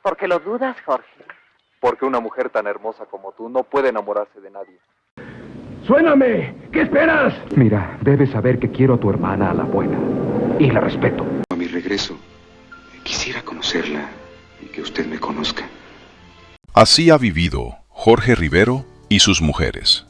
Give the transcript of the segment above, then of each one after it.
¿Por qué lo dudas, Jorge? Porque una mujer tan hermosa como tú no puede enamorarse de nadie. ¡Suéname! ¿Qué esperas? Mira, debes saber que quiero a tu hermana a la buena. Y la respeto. A mi regreso, quisiera conocerla y que usted me conozca. Así ha vivido Jorge Rivero y sus mujeres.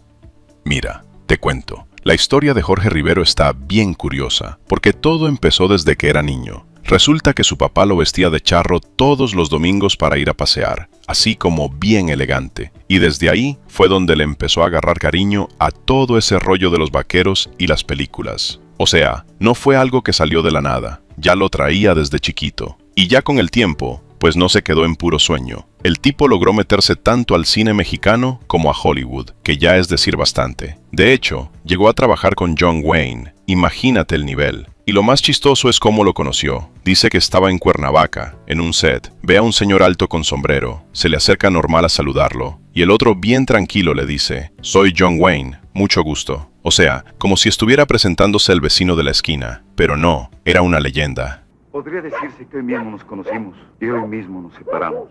Mira, te cuento. La historia de Jorge Rivero está bien curiosa, porque todo empezó desde que era niño. Resulta que su papá lo vestía de charro todos los domingos para ir a pasear, así como bien elegante. Y desde ahí fue donde le empezó a agarrar cariño a todo ese rollo de los vaqueros y las películas. O sea, no fue algo que salió de la nada, ya lo traía desde chiquito. Y ya con el tiempo, pues no se quedó en puro sueño. El tipo logró meterse tanto al cine mexicano como a Hollywood, que ya es decir bastante. De hecho, llegó a trabajar con John Wayne, imagínate el nivel. Y lo más chistoso es cómo lo conoció. Dice que estaba en Cuernavaca, en un set, ve a un señor alto con sombrero, se le acerca normal a saludarlo, y el otro bien tranquilo le dice, soy John Wayne, mucho gusto. O sea, como si estuviera presentándose el vecino de la esquina, pero no, era una leyenda. Podría decirse que hoy mismo nos conocimos y hoy mismo nos separamos.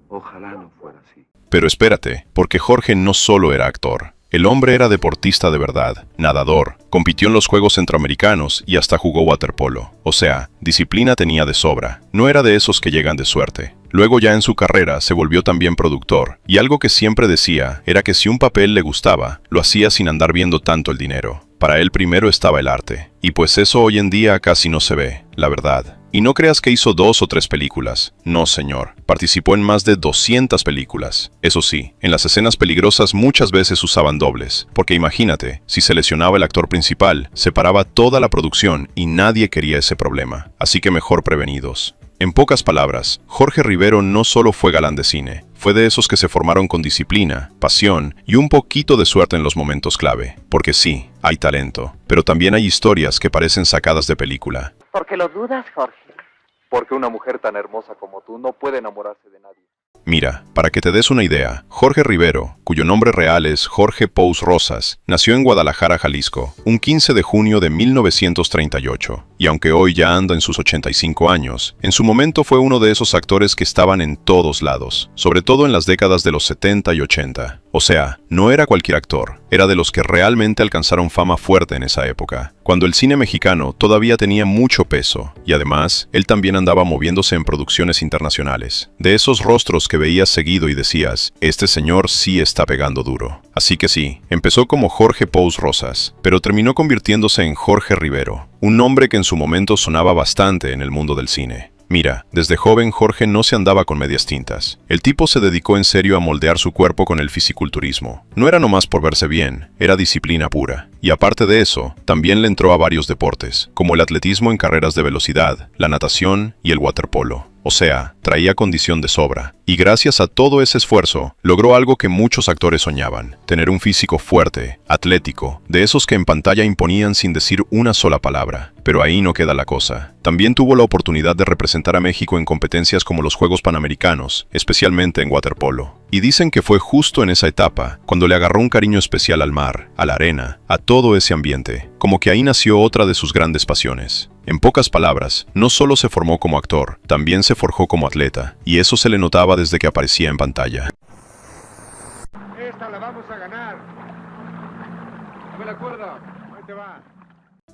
Ojalá no fuera así. Pero espérate, porque Jorge no solo era actor. El hombre era deportista de verdad, nadador, compitió en los Juegos Centroamericanos y hasta jugó waterpolo. O sea, disciplina tenía de sobra, no era de esos que llegan de suerte. Luego ya en su carrera se volvió también productor, y algo que siempre decía era que si un papel le gustaba, lo hacía sin andar viendo tanto el dinero. Para él primero estaba el arte, y pues eso hoy en día casi no se ve, la verdad. Y no creas que hizo 2 o 3 películas. No, señor. Participó en más de 200 películas. Eso sí, en las escenas peligrosas muchas veces usaban dobles. Porque imagínate, si se lesionaba el actor principal, se paraba toda la producción y nadie quería ese problema. Así que mejor prevenidos. En pocas palabras, Jorge Rivero no solo fue galán de cine, fue de esos que se formaron con disciplina, pasión y un poquito de suerte en los momentos clave. Porque sí, hay talento, pero también hay historias que parecen sacadas de película. ¿Por qué lo dudas, Jorge? Porque una mujer tan hermosa como tú no puede enamorarse de nadie. Mira, para que te des una idea, Jorge Rivero, cuyo nombre real es Jorge Pous Rosas, nació en Guadalajara, Jalisco, un 15 de junio de 1938, y aunque hoy ya anda en sus 85 años, en su momento fue uno de esos actores que estaban en todos lados, sobre todo en las décadas de los 70 y 80. O sea, no era cualquier actor, era de los que realmente alcanzaron fama fuerte en esa época, cuando el cine mexicano todavía tenía mucho peso, y además, él también andaba moviéndose en producciones internacionales. De esos rostros que veías seguido y decías, este señor sí está pegando duro. Así que sí, empezó como Jorge Pous Rosas, pero terminó convirtiéndose en Jorge Rivero, un nombre que en su momento sonaba bastante en el mundo del cine. Mira, desde joven Jorge no se andaba con medias tintas. El tipo se dedicó en serio a moldear su cuerpo con el fisiculturismo. No era nomás por verse bien, era disciplina pura. Y aparte de eso, también le entró a varios deportes, como el atletismo en carreras de velocidad, la natación y el waterpolo. O sea, traía condición de sobra. Y gracias a todo ese esfuerzo, logró algo que muchos actores soñaban: tener un físico fuerte, atlético, de esos que en pantalla imponían sin decir una sola palabra. Pero ahí no queda la cosa. También tuvo la oportunidad de representar a México en competencias como los Juegos Panamericanos, especialmente en waterpolo. Y dicen que fue justo en esa etapa, cuando le agarró un cariño especial al mar, a la arena, a todo ese ambiente, como que ahí nació otra de sus grandes pasiones. En pocas palabras, no solo se formó como actor, también se forjó como atleta, y eso se le notaba desde que aparecía en pantalla. Esta la vamos a ganar. Dame la cuerda. Ahí te va.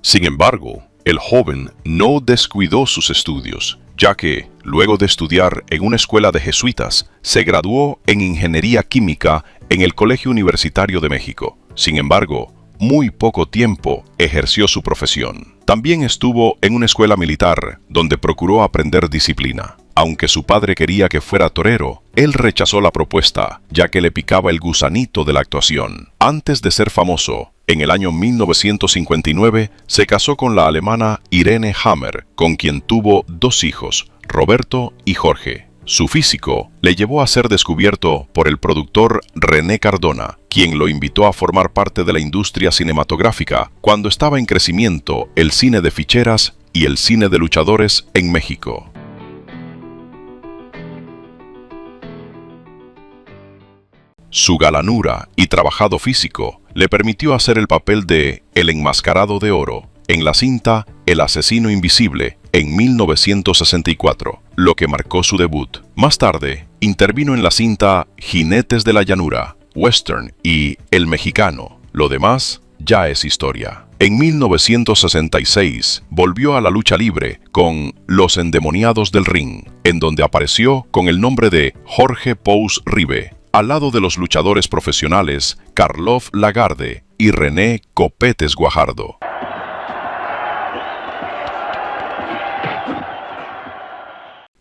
Sin embargo, el joven no descuidó sus estudios, ya que, luego de estudiar en una escuela de jesuitas, se graduó en Ingeniería Química en el Colegio Universitario de México. Sin embargo, muy poco tiempo ejerció su profesión. También estuvo en una escuela militar, donde procuró aprender disciplina. Aunque su padre quería que fuera torero, él rechazó la propuesta, ya que le picaba el gusanito de la actuación. Antes de ser famoso, en el año 1959, se casó con la alemana Irene Hammer, con quien tuvo 2 hijos, Roberto y Jorge. Su físico le llevó a ser descubierto por el productor René Cardona, quien lo invitó a formar parte de la industria cinematográfica cuando estaba en crecimiento el cine de ficheras y el cine de luchadores en México. Su galanura y trabajado físico le permitió hacer el papel de El Enmascarado de Oro en la cinta El Asesino Invisible en 1964, lo que marcó su debut. Más tarde, intervino en la cinta Jinetes de la Llanura, Western y El Mexicano. Lo demás ya es historia. En 1966 volvió a la lucha libre con Los Endemoniados del Ring, en donde apareció con el nombre de Jorge Pous Ribe, al lado de los luchadores profesionales Karloff Lagarde y René Copetes Guajardo.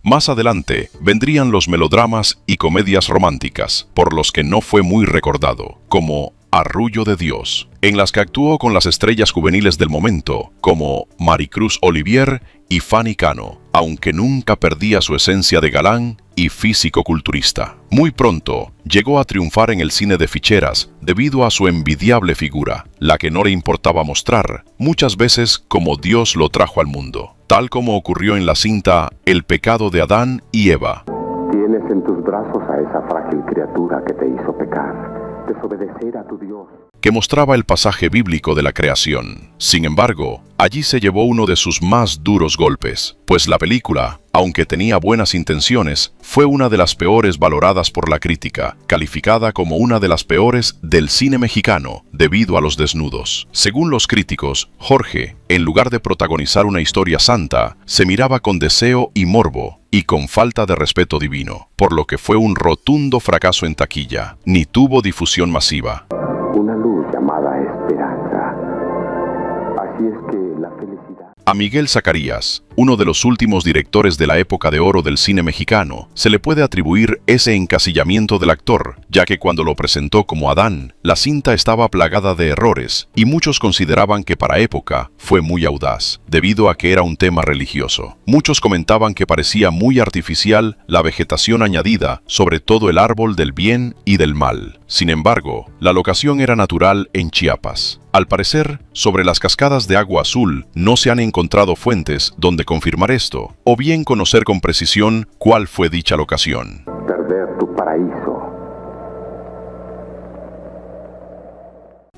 Más adelante vendrían los melodramas y comedias románticas, por los que no fue muy recordado, como Arrullo de Dios, en las que actuó con las estrellas juveniles del momento, como Maricruz Olivier y Fanny Cano, aunque nunca perdía su esencia de galán y físico-culturista. Muy pronto llegó a triunfar en el cine de ficheras debido a su envidiable figura, la que no le importaba mostrar, muchas veces como Dios lo trajo al mundo, tal como ocurrió en la cinta El pecado de Adán y Eva. Tienes en tus brazos a esa frágil criatura que te hizo pecar, desobedecer a tu Dios, que mostraba el pasaje bíblico de la creación. Sin embargo, allí se llevó uno de sus más duros golpes, pues la película, aunque tenía buenas intenciones, fue una de las peores valoradas por la crítica, calificada como una de las peores del cine mexicano, debido a los desnudos. Según los críticos, Jorge, en lugar de protagonizar una historia santa, se miraba con deseo y morbo, y con falta de respeto divino, por lo que fue un rotundo fracaso en taquilla, ni tuvo difusión masiva. una luz llamada esperanza. Así es que la felicidad... A Miguel Zacarías, uno de los últimos directores de la época de oro del cine mexicano, se le puede atribuir ese encasillamiento del actor, ya que cuando lo presentó como Adán, la cinta estaba plagada de errores, y muchos consideraban que para época fue muy audaz, debido a que era un tema religioso. Muchos comentaban que parecía muy artificial la vegetación añadida sobre todo el árbol del bien y del mal. Sin embargo, la locación era natural en Chiapas. Al parecer, sobre las cascadas de agua azul no se han encontrado fuentes donde confirmar esto, o bien conocer con precisión cuál fue dicha locación. Perder tu paraíso.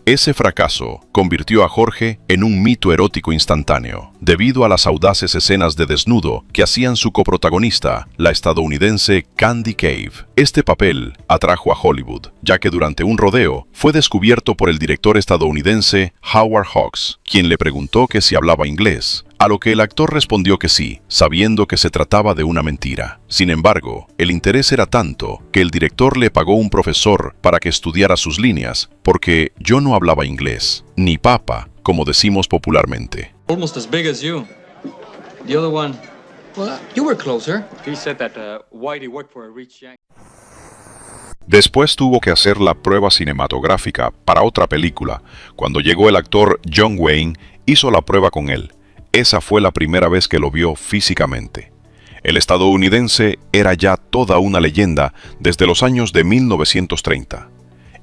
Ese fracaso convirtió a Jorge en un mito erótico instantáneo, debido a las audaces escenas de desnudo que hacían su coprotagonista, la estadounidense Candy Cave. Este papel atrajo a Hollywood, ya que durante un rodeo fue descubierto por el director estadounidense Howard Hawks, quien le preguntó que si hablaba inglés, a lo que el actor respondió que sí, sabiendo que se trataba de una mentira. Sin embargo, el interés era tanto que el director le pagó un profesor para que estudiara sus líneas, porque yo no hablaba inglés, ni papa, como decimos popularmente. Almost as big as you. The other one, well, you were closer. He said that Whitey worked for a rich Yankee. Después tuvo que hacer la prueba cinematográfica para otra película. Cuando llegó el actor John Wayne, hizo la prueba con él. Esa fue la primera vez que lo vio físicamente. El estadounidense era ya toda una leyenda desde los años de 1930.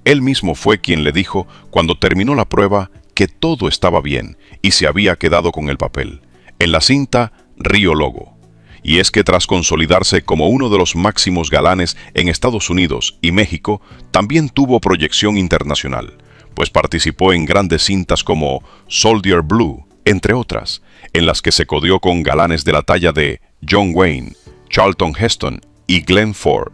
Él mismo fue quien le dijo, cuando terminó la prueba, que todo estaba bien y se había quedado con el papel. En la cinta, Río Logo. Y es que tras consolidarse como uno de los máximos galanes en Estados Unidos y México, también tuvo proyección internacional, pues participó en grandes cintas como Soldier Blue, entre otras, en las que se codeó con galanes de la talla de John Wayne, Charlton Heston y Glenn Ford.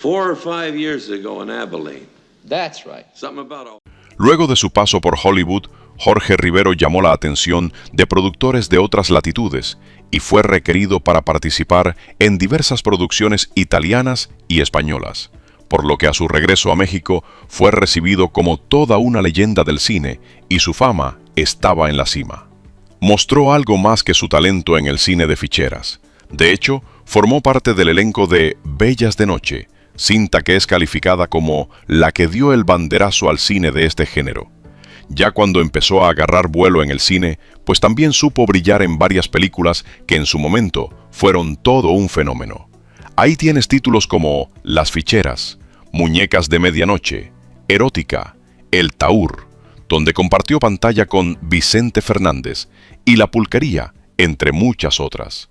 4 or 5 years ago in Abilene. That's right. Something about a... Luego de su paso por Hollywood, Jorge Rivero llamó la atención de productores de otras latitudes y fue requerido para participar en diversas producciones italianas y españolas, por lo que a su regreso a México fue recibido como toda una leyenda del cine y su fama estaba en la cima. Mostró algo más que su talento en el cine de ficheras. De hecho, formó parte del elenco de Bellas de Noche, cinta que es calificada como la que dio el banderazo al cine de este género. Ya cuando empezó a agarrar vuelo en el cine, pues también supo brillar en varias películas que en su momento fueron todo un fenómeno. Ahí tienes títulos como Las Ficheras, Muñecas de Medianoche, Erótica, El Taur, donde compartió pantalla con Vicente Fernández, y La Pulquería, entre muchas otras.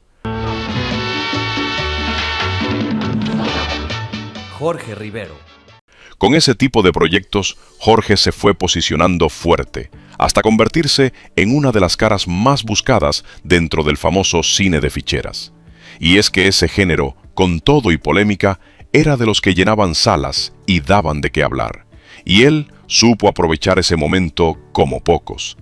Jorge Rivero. Con ese tipo de proyectos, Jorge se fue posicionando fuerte, hasta convertirse en una de las caras más buscadas dentro del famoso cine de ficheras. Y es que ese género, con todo y polémica, era de los que llenaban salas y daban de qué hablar. Y él supo aprovechar ese momento como pocos.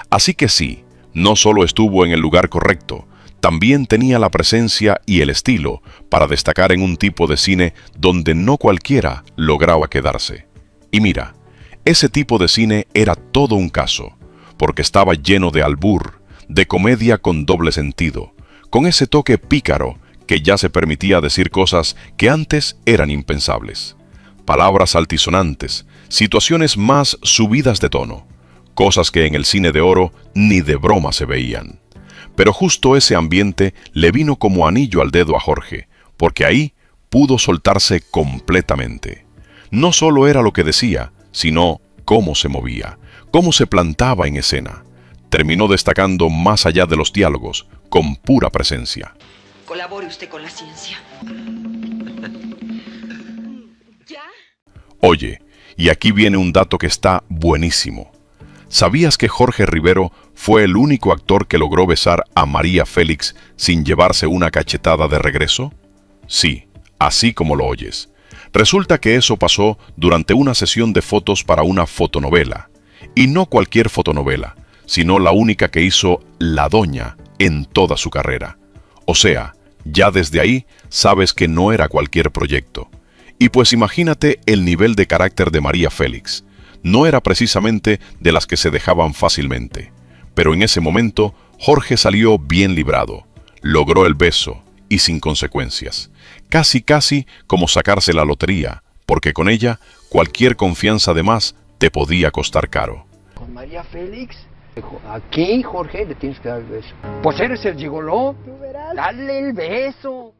Así que sí, no solo estuvo en el lugar correcto, también tenía la presencia y el estilo para destacar en un tipo de cine donde no cualquiera lograba quedarse. Y mira, ese tipo de cine era todo un caso, porque estaba lleno de albur, de comedia con doble sentido, con ese toque pícaro que ya se permitía decir cosas que antes eran impensables. Palabras altisonantes, situaciones más subidas de tono, cosas que en el cine de oro ni de broma se veían. Pero justo ese ambiente le vino como anillo al dedo a Jorge, porque ahí pudo soltarse completamente. No solo era lo que decía, sino cómo se movía, cómo se plantaba en escena. Terminó destacando más allá de los diálogos, con pura presencia. Colabore usted con la ciencia. ¿Ya? Oye, y aquí viene un dato que está buenísimo. ¿Sabías que Jorge Rivero fue el único actor que logró besar a María Félix sin llevarse una cachetada de regreso? Sí, así como lo oyes. Resulta que eso pasó durante una sesión de fotos para una fotonovela. Y no cualquier fotonovela, sino la única que hizo La Doña en toda su carrera. O sea, ya desde ahí sabes que no era cualquier proyecto. Y pues imagínate el nivel de carácter de María Félix. No era precisamente de las que se dejaban fácilmente. Pero en ese momento, Jorge salió bien librado. Logró el beso, y sin consecuencias. Casi como sacarse la lotería, porque con ella, cualquier confianza de más te podía costar caro. Con María Félix, aquí, Jorge, le tienes que dar el beso. Pues eres el gigoló, dale el beso.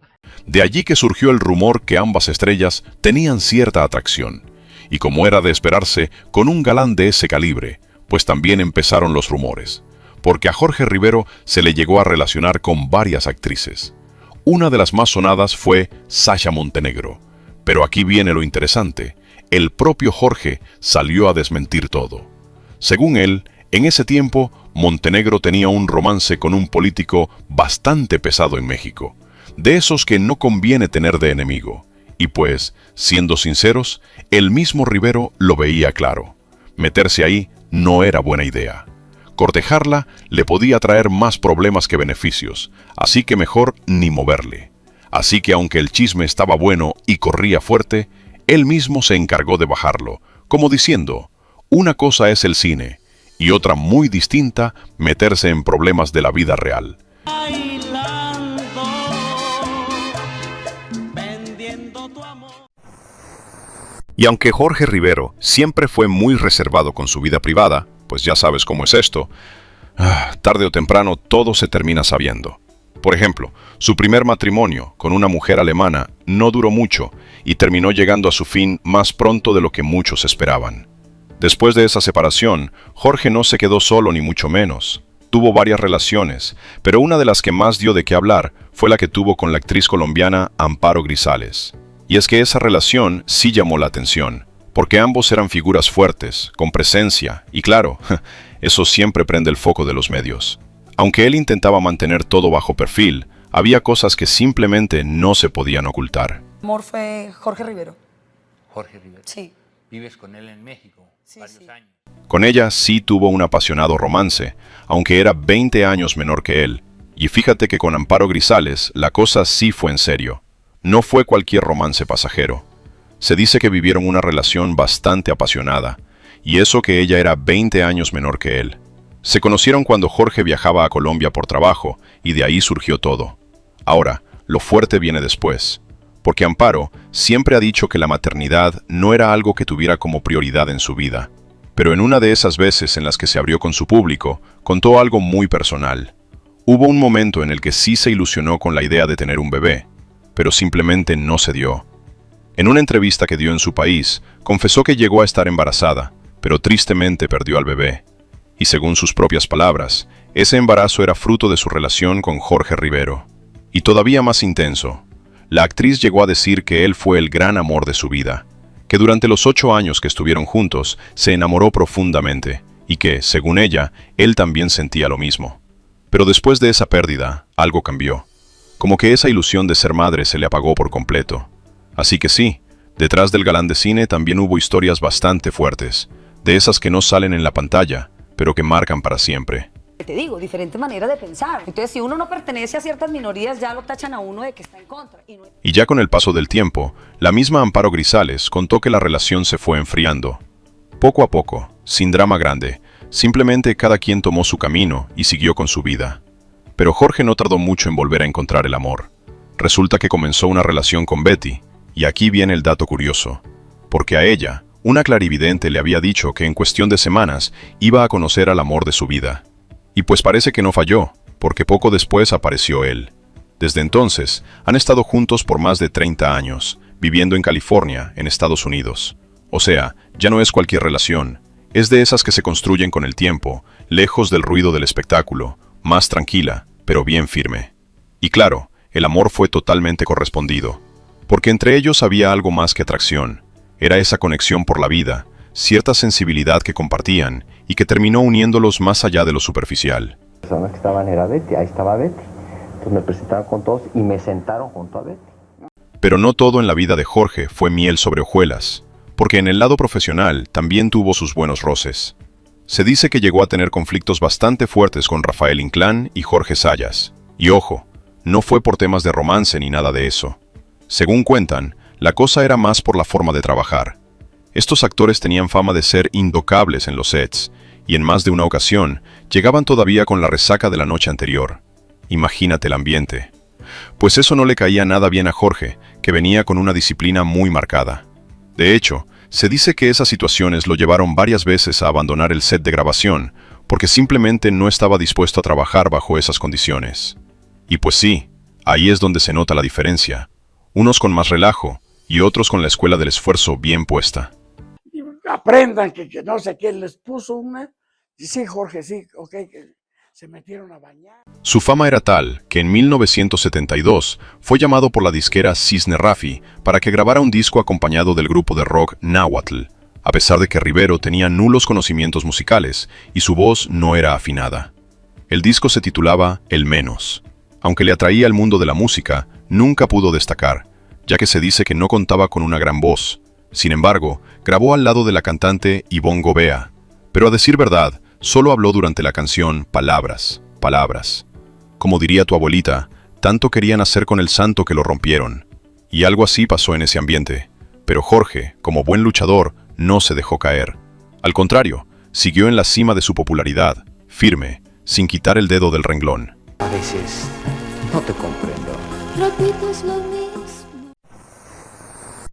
De allí que surgió el rumor que ambas estrellas tenían cierta atracción. Y como era de esperarse, con un galán de ese calibre, pues también empezaron los rumores, porque a Jorge Rivero se le llegó a relacionar con varias actrices. Una de las más sonadas fue Sasha Montenegro, pero aquí viene lo interesante, el propio Jorge salió a desmentir todo. Según él, en ese tiempo, Montenegro tenía un romance con un político bastante pesado en México, de esos que no conviene tener de enemigo. Y pues, siendo sinceros, el mismo Rivero lo veía claro. Meterse ahí no era buena idea. Cortejarla le podía traer más problemas que beneficios, así que mejor ni moverle. Así que aunque el chisme estaba bueno y corría fuerte, él mismo se encargó de bajarlo, como diciendo, una cosa es el cine, y otra muy distinta, meterse en problemas de la vida real. Y aunque Jorge Rivero siempre fue muy reservado con su vida privada, pues ya sabes cómo es esto, tarde o temprano todo se termina sabiendo. Por ejemplo, su primer matrimonio con una mujer alemana no duró mucho y terminó llegando a su fin más pronto de lo que muchos esperaban. Después de esa separación, Jorge no se quedó solo ni mucho menos. Tuvo varias relaciones, pero una de las que más dio de qué hablar fue la que tuvo con la actriz colombiana Amparo Grisales. Y es que esa relación sí llamó la atención, porque ambos eran figuras fuertes, con presencia, y claro, eso siempre prende el foco de los medios. Aunque él intentaba mantener todo bajo perfil, había cosas que simplemente no se podían ocultar. Amor fue Jorge Rivero. Jorge Rivero. Sí. ¿Vives con él en México varios años? Con ella sí tuvo un apasionado romance, aunque era 20 años menor que él. Y fíjate que con Amparo Grisales la cosa sí fue en serio. No fue cualquier romance pasajero. Se dice que vivieron una relación bastante apasionada, y eso que ella era 20 años menor que él. Se conocieron cuando Jorge viajaba a Colombia por trabajo, y de ahí surgió todo. Ahora, lo fuerte viene después, porque Amparo siempre ha dicho que la maternidad no era algo que tuviera como prioridad en su vida. Pero en una de esas veces en las que se abrió con su público, contó algo muy personal. Hubo un momento en el que sí se ilusionó con la idea de tener un bebé, pero simplemente no se dio. En una entrevista que dio en su país, confesó que llegó a estar embarazada, pero tristemente perdió al bebé. Y según sus propias palabras, ese embarazo era fruto de su relación con Jorge Rivero. Y todavía más intenso, la actriz llegó a decir que él fue el gran amor de su vida, que durante los 8 años que estuvieron juntos se enamoró profundamente y que, según ella, él también sentía lo mismo. Pero después de esa pérdida, algo cambió. Como que esa ilusión de ser madre se le apagó por completo. Así que sí, detrás del galán de cine también hubo historias bastante fuertes, de esas que no salen en la pantalla, pero que marcan para siempre. Te digo, diferente manera de pensar. Entonces, si uno no pertenece a ciertas minorías, ya lo tachan a uno de que está en contra. Y ya con el paso del tiempo, la misma Amparo Grisales contó que la relación se fue enfriando. Poco a poco, sin drama grande, simplemente cada quien tomó su camino y siguió con su vida. Pero Jorge no tardó mucho en volver a encontrar el amor. Resulta que comenzó una relación con Betty, y aquí viene el dato curioso. Porque a ella, una clarividente le había dicho que en cuestión de semanas iba a conocer al amor de su vida. Y pues parece que no falló, porque poco después apareció él. Desde entonces, han estado juntos por más de 30 años, viviendo en California, en Estados Unidos. O sea, ya no es cualquier relación, es de esas que se construyen con el tiempo, lejos del ruido del espectáculo, más tranquila, pero bien firme. Y claro, el amor fue totalmente correspondido, porque entre ellos había algo más que atracción. Era esa conexión por la vida, cierta sensibilidad que compartían y que terminó uniéndolos más allá de lo superficial. La persona que estaban era Betty, ahí estaba Betty. Entonces me presentaron con todos y me sentaron junto a Betty. Pero no todo en la vida de Jorge fue miel sobre hojuelas, porque en el lado profesional también tuvo sus buenos roces. Se dice que llegó a tener conflictos bastante fuertes con Rafael Inclán y Jorge Sayas. Y ojo, no fue por temas de romance ni nada de eso. Según cuentan, la cosa era más por la forma de trabajar. Estos actores tenían fama de ser intocables en los sets, y en más de una ocasión llegaban todavía con la resaca de la noche anterior. Imagínate el ambiente. Pues eso no le caía nada bien a Jorge, que venía con una disciplina muy marcada. De hecho, se dice que esas situaciones lo llevaron varias veces a abandonar el set de grabación, porque simplemente no estaba dispuesto a trabajar bajo esas condiciones. Y pues sí, ahí es donde se nota la diferencia. Unos con más relajo, y otros con la escuela del esfuerzo bien puesta. Aprendan que no sé quién les puso una. Y sí, Jorge, sí, ok, que se metieron a bañar. Su fama era tal que en 1972 fue llamado por la disquera Cisne Rafi para que grabara un disco acompañado del grupo de rock Nahuatl, a pesar de que Rivero tenía nulos conocimientos musicales y su voz no era afinada. El disco se titulaba El Menos. Aunque le atraía al mundo de la música, nunca pudo destacar, ya que se dice que no contaba con una gran voz. Sin embargo, grabó al lado de la cantante Ivonne Gobea, pero a decir verdad, solo habló durante la canción palabras, palabras. Como diría tu abuelita, tanto querían hacer con el santo que lo rompieron. Y algo así pasó en ese ambiente. Pero Jorge, como buen luchador, no se dejó caer. Al contrario, siguió en la cima de su popularidad, firme, sin quitar el dedo del renglón. A veces no te comprendo. Repites lo mismo.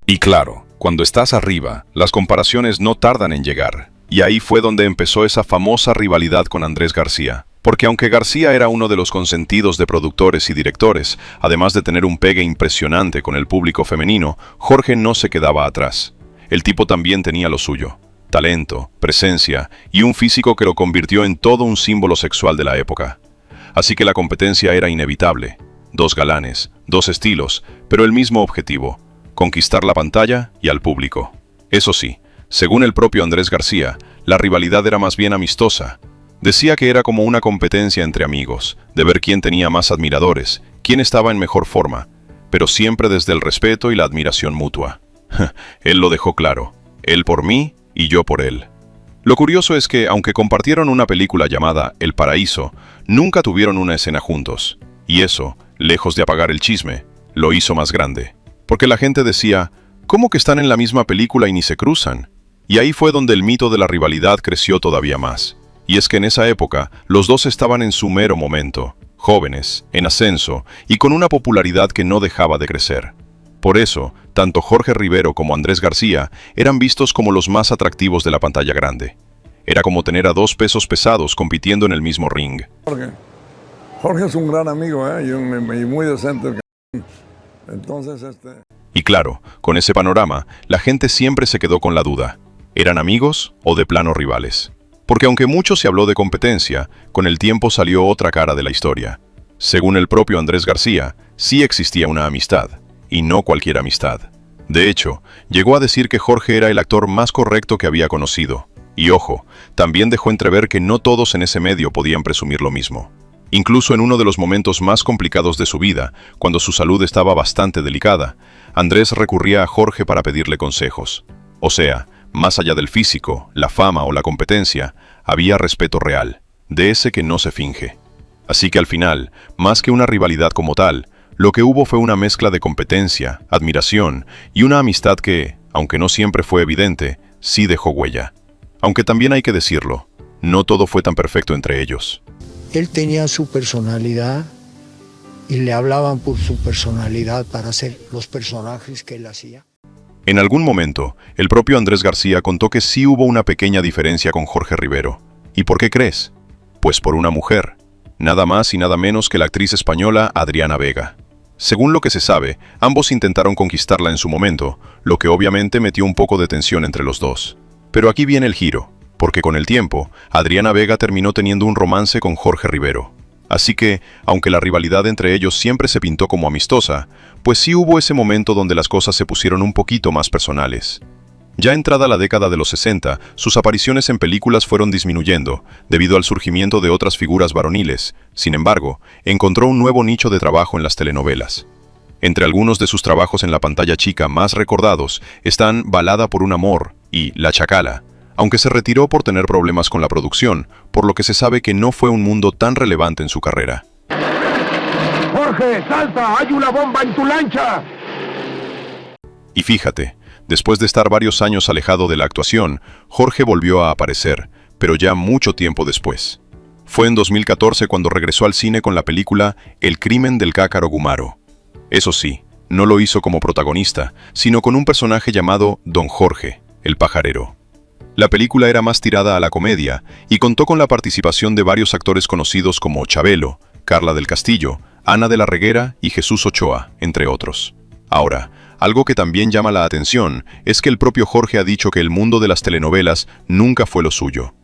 Y claro, cuando estás arriba, las comparaciones no tardan en llegar. Y ahí fue donde empezó esa famosa rivalidad con Andrés García. Porque aunque García era uno de los consentidos de productores y directores, además de tener un pegue impresionante con el público femenino, Jorge no se quedaba atrás. El tipo también tenía lo suyo: talento, presencia y un físico que lo convirtió en todo un símbolo sexual de la época. Así que la competencia era inevitable. Dos galanes, dos estilos, pero el mismo objetivo: conquistar la pantalla y al público. Eso sí, según el propio Andrés García, la rivalidad era más bien amistosa. Decía que era como una competencia entre amigos, de ver quién tenía más admiradores, quién estaba en mejor forma, pero siempre desde el respeto y la admiración mutua. Él lo dejó claro: él por mí y yo por él. Lo curioso es que, aunque compartieron una película llamada El Paraíso, nunca tuvieron una escena juntos. Y eso, lejos de apagar el chisme, lo hizo más grande. Porque la gente decía: ¿cómo que están en la misma película y ni se cruzan? Y ahí fue donde el mito de la rivalidad creció todavía más. Y es que en esa época, los dos estaban en su mero momento, jóvenes, en ascenso, y con una popularidad que no dejaba de crecer. Por eso, tanto Jorge Rivero como Andrés García eran vistos como los más atractivos de la pantalla grande. Era como tener a dos pesos pesados compitiendo en el mismo ring. Jorge es un gran amigo, y muy decente. Entonces, Y claro, con ese panorama, la gente siempre se quedó con la duda: ¿eran amigos o de plano rivales? Porque aunque mucho se habló de competencia, con el tiempo salió otra cara de la historia. Según el propio Andrés García, sí existía una amistad, y no cualquier amistad. De hecho, llegó a decir que Jorge era el actor más correcto que había conocido. Y ojo, también dejó entrever que no todos en ese medio podían presumir lo mismo. Incluso en uno de los momentos más complicados de su vida, cuando su salud estaba bastante delicada, Andrés recurría a Jorge para pedirle consejos. O sea, más allá del físico, la fama o la competencia, había respeto real, de ese que no se finge. Así que al final, más que una rivalidad como tal, lo que hubo fue una mezcla de competencia, admiración y una amistad que, aunque no siempre fue evidente, sí dejó huella. Aunque también hay que decirlo, no todo fue tan perfecto entre ellos. Él tenía su personalidad y le hablaban por su personalidad para hacer los personajes que él hacía. En algún momento, el propio Andrés García contó que sí hubo una pequeña diferencia con Jorge Rivero. ¿Y por qué crees? Pues por una mujer. Nada más y nada menos que la actriz española Adriana Vega. Según lo que se sabe, ambos intentaron conquistarla en su momento, lo que obviamente metió un poco de tensión entre los dos. Pero aquí viene el giro, porque con el tiempo, Adriana Vega terminó teniendo un romance con Jorge Rivero. Así que, aunque la rivalidad entre ellos siempre se pintó como amistosa, pues sí hubo ese momento donde las cosas se pusieron un poquito más personales. Ya entrada la década de los 60, sus apariciones en películas fueron disminuyendo, debido al surgimiento de otras figuras varoniles. Sin embargo, encontró un nuevo nicho de trabajo en las telenovelas. Entre algunos de sus trabajos en la pantalla chica más recordados están Balada por un amor y La Chacala, aunque se retiró por tener problemas con la producción, por lo que se sabe que no fue un mundo tan relevante en su carrera. ¡Jorge, salta! ¡Hay una bomba en tu lancha! Y fíjate, después de estar varios años alejado de la actuación, Jorge volvió a aparecer, pero ya mucho tiempo después. Fue en 2014 cuando regresó al cine con la película El crimen del cácaro Gumaro. Eso sí, no lo hizo como protagonista, sino con un personaje llamado Don Jorge, el pajarero. La película era más tirada a la comedia y contó con la participación de varios actores conocidos como Chabelo, Carla del Castillo, Ana de la Reguera y Jesús Ochoa, entre otros. Ahora, algo que también llama la atención es que el propio Jorge ha dicho que el mundo de las telenovelas nunca fue lo suyo.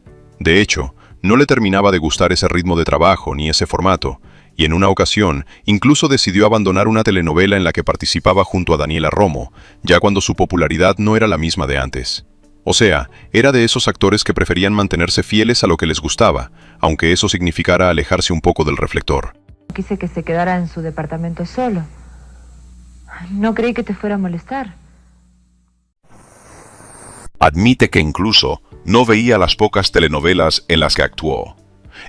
De hecho, no le terminaba de gustar ese ritmo de trabajo ni ese formato, y en una ocasión incluso decidió abandonar una telenovela en la que participaba junto a Daniela Romo, ya cuando su popularidad no era la misma de antes. O sea, era de esos actores que preferían mantenerse fieles a lo que les gustaba, aunque eso significara alejarse un poco del reflector. Quise que se quedara en su departamento solo. No creí que te fuera a molestar. Admite que incluso no veía las pocas telenovelas en las que actuó.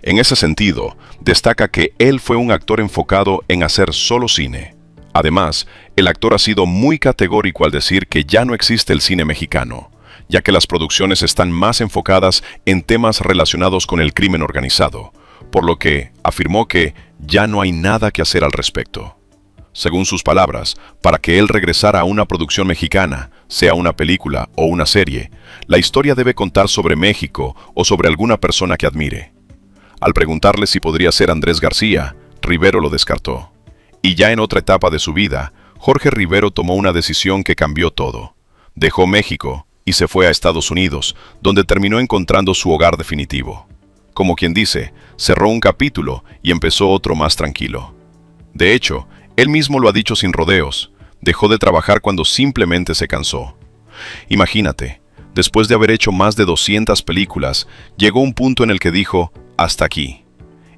En ese sentido, destaca que él fue un actor enfocado en hacer solo cine. Además, el actor ha sido muy categórico al decir que ya no existe el cine mexicano, ya que las producciones están más enfocadas en temas relacionados con el crimen organizado, por lo que afirmó que ya no hay nada que hacer al respecto. Según sus palabras, para que él regresara a una producción mexicana, sea una película o una serie, la historia debe contar sobre México o sobre alguna persona que admire. Al preguntarle si podría ser Andrés García, Rivero lo descartó. Y ya en otra etapa de su vida, Jorge Rivero tomó una decisión que cambió todo. Dejó México y se fue a Estados Unidos, donde terminó encontrando su hogar definitivo. Como quien dice, cerró un capítulo y empezó otro más tranquilo. De hecho, él mismo lo ha dicho sin rodeos, dejó de trabajar cuando simplemente se cansó. Imagínate, después de haber hecho más de 200 películas, llegó un punto en el que dijo, hasta aquí.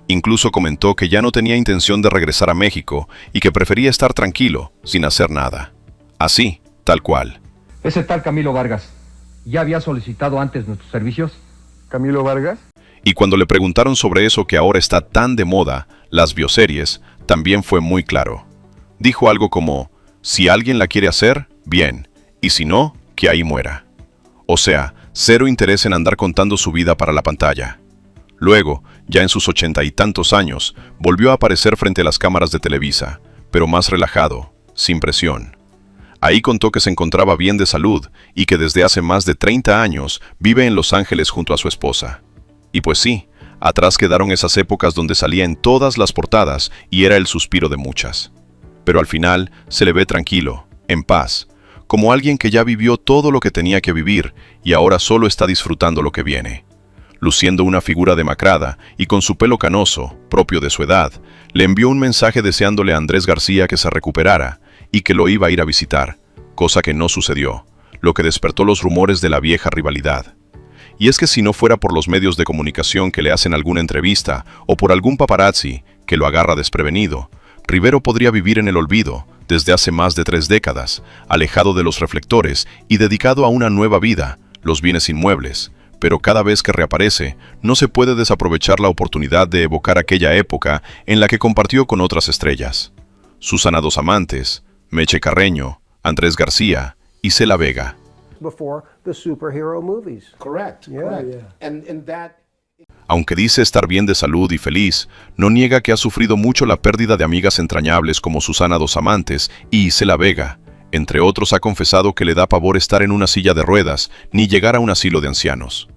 Incluso comentó que ya no tenía intención de regresar a México y que prefería estar tranquilo, sin hacer nada. Así, tal cual. Ese tal Camilo Vargas, ¿ya había solicitado antes nuestros servicios? ¿Camilo Vargas? Y cuando le preguntaron sobre eso que ahora está tan de moda, las bioseries, también fue muy claro. Dijo algo como, si alguien la quiere hacer, bien, y si no, que ahí muera. O sea, cero interés en andar contando su vida para la pantalla. Luego, ya en sus 80 y tantos años, volvió a aparecer frente a las cámaras de Televisa, pero más relajado, sin presión. Ahí contó que se encontraba bien de salud y que desde hace más de 30 años vive en Los Ángeles junto a su esposa. Y pues sí, atrás quedaron esas épocas donde salía en todas las portadas y era el suspiro de muchas. Pero al final se le ve tranquilo, en paz, como alguien que ya vivió todo lo que tenía que vivir y ahora solo está disfrutando lo que viene. Luciendo una figura demacrada y con su pelo canoso, propio de su edad, le envió un mensaje deseándole a Andrés García que se recuperara y que lo iba a ir a visitar, cosa que no sucedió, lo que despertó los rumores de la vieja rivalidad. Y es que si no fuera por los medios de comunicación que le hacen alguna entrevista o por algún paparazzi que lo agarra desprevenido, Rivero podría vivir en el olvido desde hace más de 3 décadas, alejado de los reflectores y dedicado a una nueva vida, los bienes inmuebles. Pero cada vez que reaparece, no se puede desaprovechar la oportunidad de evocar aquella época en la que compartió con otras estrellas. Susana Dos Amantes, Meche Carreño, Andrés García y Cela Vega. Before the superhero movies. Correct, correct. And that... Aunque dice estar bien de salud y feliz, no niega que ha sufrido mucho la pérdida de amigas entrañables como Susana Dos Amantes y Cela Vega. Entre otros, ha confesado que le da pavor estar en una silla de ruedas ni llegar a un asilo de ancianos.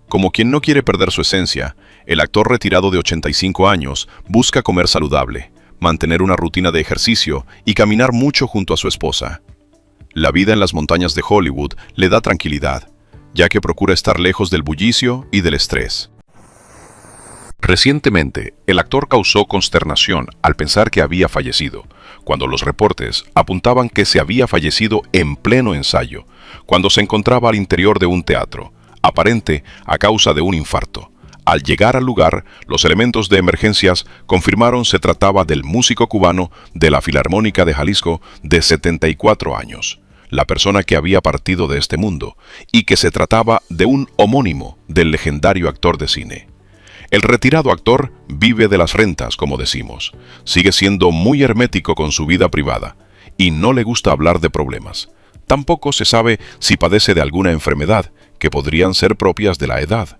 Como quien no quiere perder su esencia, el actor retirado de 85 años busca comer saludable, mantener una rutina de ejercicio y caminar mucho junto a su esposa. La vida en las montañas de Hollywood le da tranquilidad, ya que procura estar lejos del bullicio y del estrés. Recientemente, el actor causó consternación al pensar que había fallecido, cuando los reportes apuntaban que se había fallecido en pleno ensayo, cuando se encontraba al interior de un teatro, aparente a causa de un infarto. Al llegar al lugar, los elementos de emergencias confirmaron se trataba del músico cubano de la Filarmónica de Jalisco de 74 años, la persona que había partido de este mundo, y que se trataba de un homónimo del legendario actor de cine. El retirado actor vive de las rentas, como decimos. Sigue siendo muy hermético con su vida privada y no le gusta hablar de problemas. Tampoco se sabe si padece de alguna enfermedad que podrían ser propias de la edad.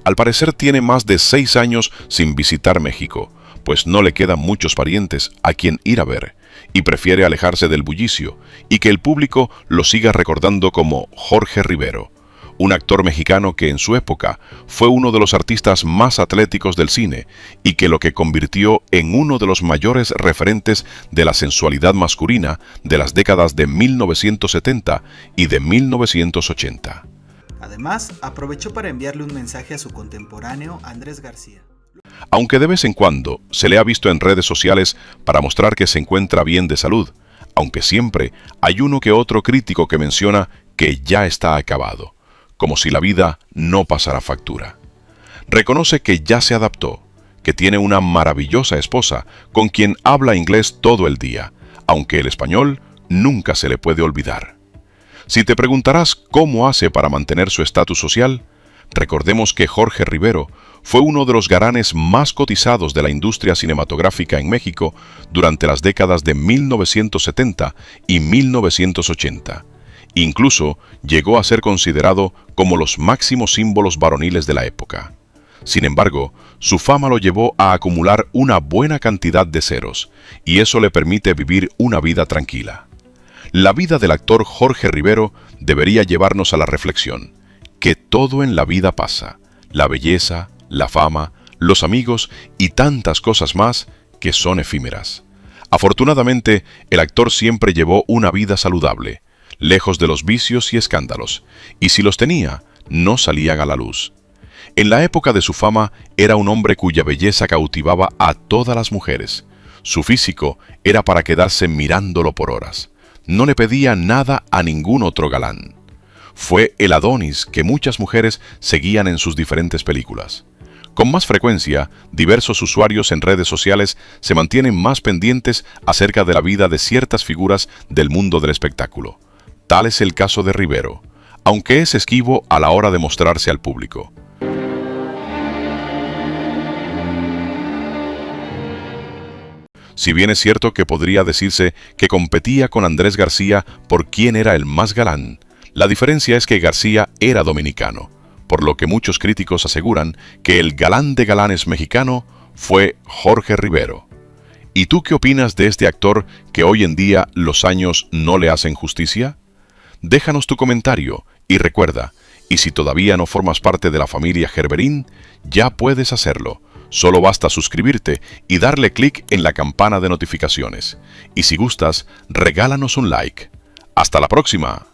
Al parecer tiene más de 6 años sin visitar México, pues no le quedan muchos parientes a quien ir a ver y prefiere alejarse del bullicio y que el público lo siga recordando como Jorge Rivero, un actor mexicano que en su época fue uno de los artistas más atléticos del cine y que lo que convirtió en uno de los mayores referentes de la sensualidad masculina de las décadas de 1970 y de 1980. Además, aprovechó para enviarle un mensaje a su contemporáneo Andrés García. Aunque de vez en cuando se le ha visto en redes sociales para mostrar que se encuentra bien de salud, aunque siempre hay uno que otro crítico que menciona que ya está acabado, como si la vida no pasara factura. Reconoce que ya se adaptó, que tiene una maravillosa esposa con quien habla inglés todo el día, aunque el español nunca se le puede olvidar. Si te preguntarás cómo hace para mantener su estatus social, recordemos que Jorge Rivero fue uno de los galanes más cotizados de la industria cinematográfica en México durante las décadas de 1970 y 1980. Incluso llegó a ser considerado como los máximos símbolos varoniles de la época. Sin embargo, su fama lo llevó a acumular una buena cantidad de ceros, y eso le permite vivir una vida tranquila. La vida del actor Jorge Rivero debería llevarnos a la reflexión, que todo en la vida pasa, la belleza, la fama, los amigos y tantas cosas más que son efímeras. Afortunadamente, el actor siempre llevó una vida saludable, lejos de los vicios y escándalos, y si los tenía, no salían a la luz. En la época de su fama, era un hombre cuya belleza cautivaba a todas las mujeres. Su físico era para quedarse mirándolo por horas. No le pedía nada a ningún otro galán. Fue el Adonis que muchas mujeres seguían en sus diferentes películas. Con más frecuencia, diversos usuarios en redes sociales se mantienen más pendientes acerca de la vida de ciertas figuras del mundo del espectáculo. Tal es el caso de Rivero, aunque es esquivo a la hora de mostrarse al público. Si bien es cierto que podría decirse que competía con Andrés García por quién era el más galán, la diferencia es que García era dominicano, por lo que muchos críticos aseguran que el galán de galanes mexicano fue Jorge Rivero. ¿Y tú qué opinas de este actor que hoy en día los años no le hacen justicia? Déjanos tu comentario y recuerda, y si todavía no formas parte de la familia Gerberín, ya puedes hacerlo. Solo basta suscribirte y darle clic en la campana de notificaciones. Y si gustas, regálanos un like. ¡Hasta la próxima!